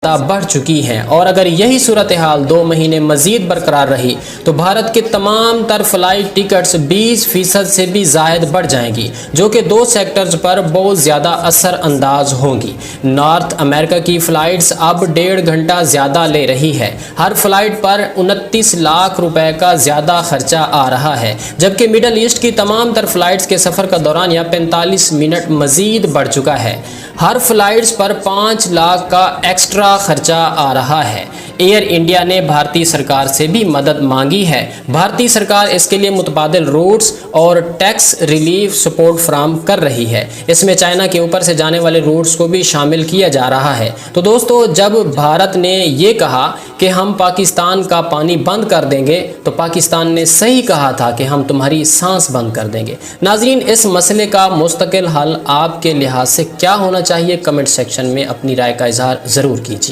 बढ़ चुकी हैं और अगर यही सूरत हाल 2 महीने मजीद बरकरार रही तो भारत के तमाम तर फ्लाइट टिकट्स 20% से भी ज़ायद बढ़ जाएंगी, जो कि 2 सेक्टर्स पर बहुत ज़्यादा असर अंदाज होंगी। नॉर्थ अमेरिका की फ़्लाइट्स अब 1.5 घंटा ज़्यादा ले रही है। हर फ्लाइट पर 29 लाख रुपए का ज़्यादा खर्चा आ रहा है, जबकि मिडल ईस्ट की तमाम तर फ्लाइट्स के सफ़र का दौरान या 45 मिनट मज़ीद बढ़ चुका है। हर फ्लाइट्स पर 5 लाख का एक्स्ट्रा खर्चा आ रहा है। एयर इंडिया ने भारतीय सरकार से भी मदद मांगी है। भारतीय सरकार इसके लिए मुतबादिल रूट्स और टैक्स रिलीफ सपोर्ट फराहम कर रही है। इसमें चाइना के ऊपर से जाने वाले रूट्स को भी शामिल किया जा रहा है। तो दोस्तों, जब भारत ने ये कहा कि हम पाकिस्तान का पानी बंद कर देंगे तो पाकिस्तान ने सही कहा था कि हम तुम्हारी सांस बंद कर देंगे। नाज़रीन, इस मसले का मुस्तकिल हल आपके लिहाज से क्या होना चाहिए, कमेंट सेक्शन में अपनी राय का इजहार ज़रूर कीजिए।